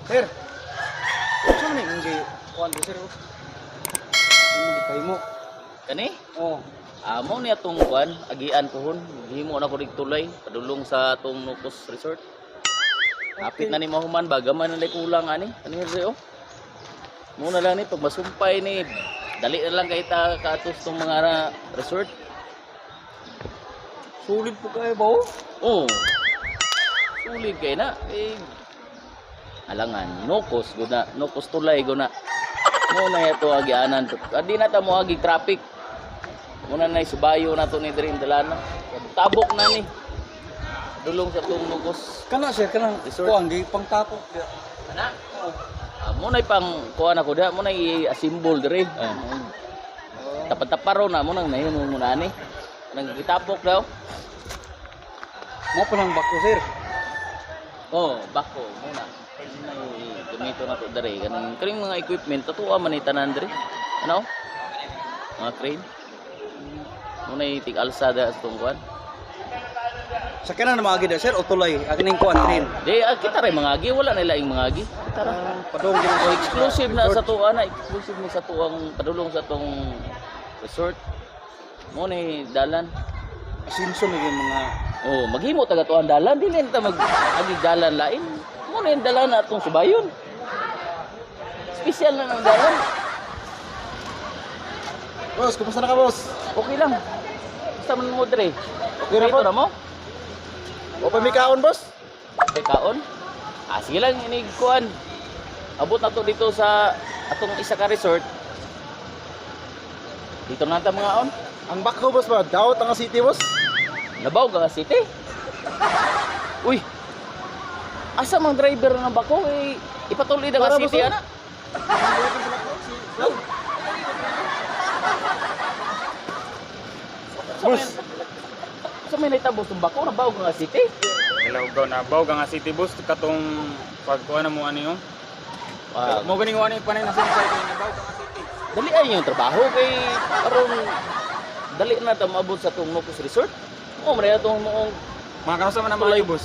Sir. Saan man yung kuhan ko, sir? Hindi kayo mo. Kani? Oo. Amo niya tong kuan, agian pohon. Himo na ko tulay padulong sa atong Nocos Resort. Kapit na ni mahuman bagaman na kulang ani. Ani rin oh. Muna lang ni pag masumpay ni dali na lang kay ta kaatos tong mga resort. Sulit po kayo ba, oh? Oh. Sulit kay na. Alangan, Nocos guna, Nocos tulay guna. Muna yato agianan. Adi na ta mo agi traffic. Muna na subayo na to ni diri dalana. Tabok na ni. Dulong sa tong Nocos. Kana, sir, kanang Resort. kuhan, di pang tapok. Ana. Muna pang kuan ako da, muna i-assemble diri. Tapat-taparo na mo nang nayon muna ni. Nang gitapok daw. Mo pa lang bako, sir. Oh, bako muna. Gamito na to diri kanang kaning mga equipment tatuwa man ni tanan diri. Ano? Mga crane. Muna itig alsada sa tong kuan. Sa kanan na maagi da, sir, o tulay? Akining kuhan, train. Di kita ray mga agi wala na laing mga agi. Kita ra. Padong gina So, exclusive na sa tuwa na, exclusive na sa tuwang padulong sa tong resort. Mo ni dalan. Simpson na yung mga... Oh, maghimo taga tuwan dalan dili ta mag agi dalan lain. Mo ni dalan na atong subayon. Special na ng dalan. Boss, kumusta na ka, boss? Okay lang. Basta man mo dire. Okay na po. Na mo? O pa may kaon, boss? Kay kaon. Sige lang inig kuan. Abot na to dito sa atong isa ka resort. Dito na ta mga on. Ang bako, boss ba? Daot ang city, boss? Labaw ka city. Uy. Asa mang driver ng bako ipatuloy na Para, ka city boss, ana. Boss. Sa may naitabos ng bako nabaw ka city. Hello, go na baw nga city bus katong pagkuha na mo ani yung. Mo ganing wani panay na sa kay na baw nga city. Dali ay yung trabaho kay aron dali na ta maabot sa tong Nocos Resort. Mo man na tong moong Mga kanusa man na mga bus.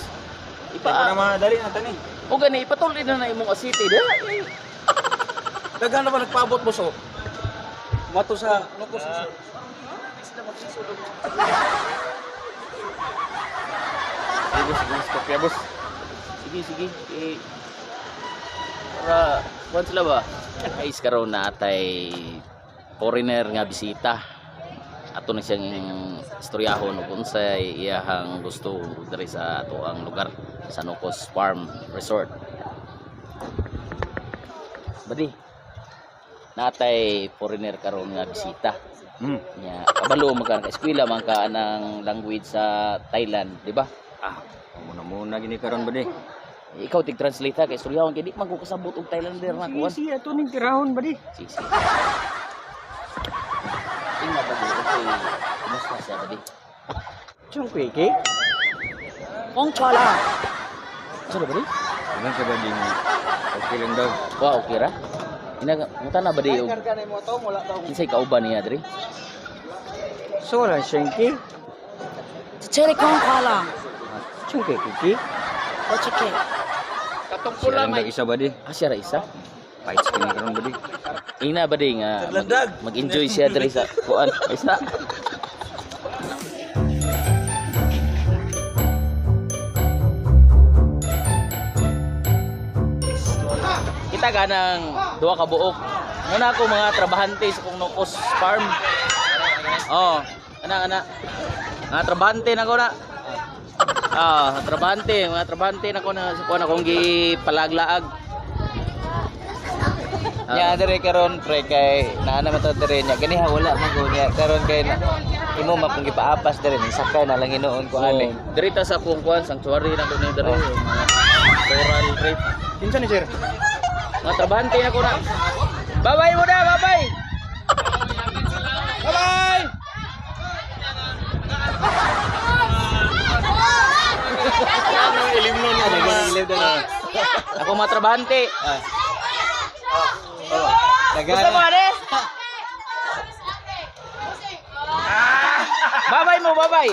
ipa Para madali na tani. o gani ipatuloy na imong city da. Dagan na ba nagpaabot, boss, oh? Mato sa Nocos. Sige, kopya bus. Sige. Para kuan sila ba? Guys karon na atay foreigner nga bisita. Ato na siyang istoryahon ug unsay iyahang gusto diri sa ato ang lugar sa Nocos Farm Resort. Badi. Natay foreigner karon nga bisita. Nya kabalo man ka eskwela man ka ng language sa Thailand, di ba? Muna gini karon ba di? Ikaw tig-translate ha kay istoryahon kay di man ko kasabot og Thailander na kuan. Si ato ning tirahon ba di? Sige. Tingnan ba dito kay kumusta siya ba di? Chong kweke? Kong chola. Sino ba di? Ilan sa ba di okay lang daw. Wow, okay ra. Ina muta na ba di og Karga na mo to, wala daw. kinsay kauban niya diri? Sola, shenki? Cherry kong chola. Chong kweke? O chike. Katong pula may- isa ba di? Siya ra isa. Fights kini karon ba di? Ina ba di nga mag-enjoy siya diri sa kuan. Isa. Kita ganang duha ka buok. Muna ako mga trabahante sa kong Nocos Farm. Oh, ana. Mga trabahante na ko na. Mga trabahante na ko na sa kuan akong gipalaglaag. Nya dire karon pre kay naa naman to dire nya ganiha wala man ko nya karon kay na imo mapong gipaapas dire ni sakay na lang hinuon ko ani. Diri ta sa akong kuan sanctuary na ko ni diri. Mga coral reef. Kinsa ni, sir? Mga trabahante na ko na. Bye-bye muna, bye-bye. Bye-bye. Ako mga trabahante. Gusto mo, ane? Bye-bye mo, bye-bye.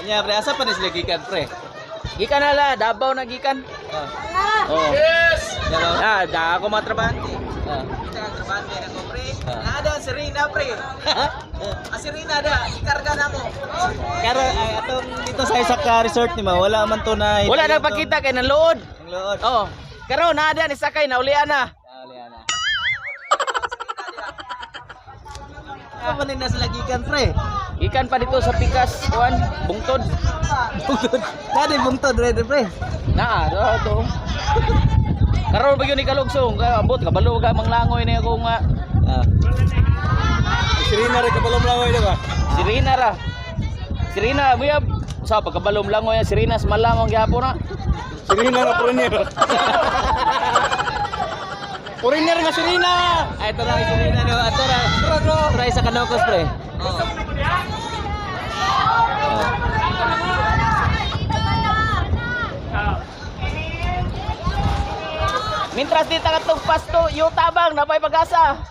Nya pre, asa pa ni sila gikan pre? Gikan na la, Davao na gikan. Oo. Ah, da ako matrabante. Kita ang trabante na ko pre. Ada si Rina pre. Si Rina ada, ikarga na mo. Pero atong dito sa isa ka resort ni ma, wala man to na. Wala nagpakita kay nang luod. Ang luod. Oo. Karon na ni sakay na ulian na. Aliana. Ano man na sila gikan pre? Gikan pa dito sa Pikas, kuan, bungtod. Bungtod. Dadi bungtod red pre. Naa, to. Karon ba yun ni kalugsong, abot kabalo ga manglangoy ni ako nga. Si Rina rin kabalom lang ito ba? Si Rina ra. Si Rina, buyab. Sa pagkabalom langoy si Rina sa malamang gyapon na. Si Rina nga foreigner. Foreigner nga si Rina. Ay ito na si Rina no. Ato ra. Try sa kanokos pre. Mintras di takatog pasto, yutabang napay pag-asa.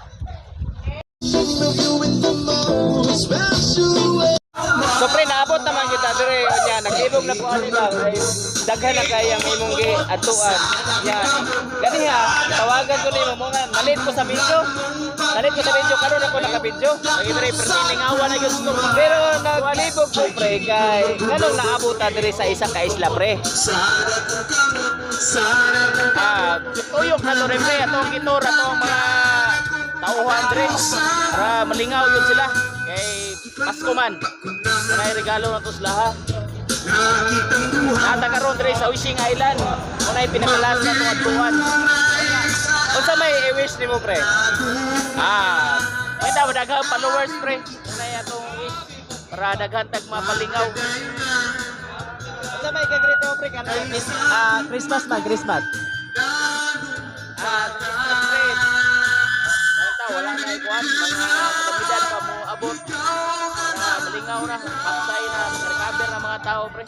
So pre, naabot naman kita dire nya nag-ilog na ko ani ba kay daghan na kay ang imong giadtuan. Yan. Gani ha, tawagan ko nimo mo nga nalit ko sa video. Nalit ko sa video karon ako naka-video. Lagi dire pertining awa na gyud ko. Pero naglibog ko pre kay kanang naabot ta dire sa isa ka isla pre. Tuyok na to rin pre atong gitor atong mga tauhan dire para malingaw yun sila kay Pasko man. Muna'y regalo na to sila ha. Nata karon dire sa Wishing Island. Muna'y pinakalas na itong atuan. Kung sa may i-wish ni mo pre? May daw daghang followers pre. Muna'y atong wish para daghan tag mapalingaw. Sa may kagrito pre kan Christmas man, Christmas. Christmas pre. Wala na ikuan mga kalamidad pa mo abot. Malingaw na, paksay na, recover na mga tao pre.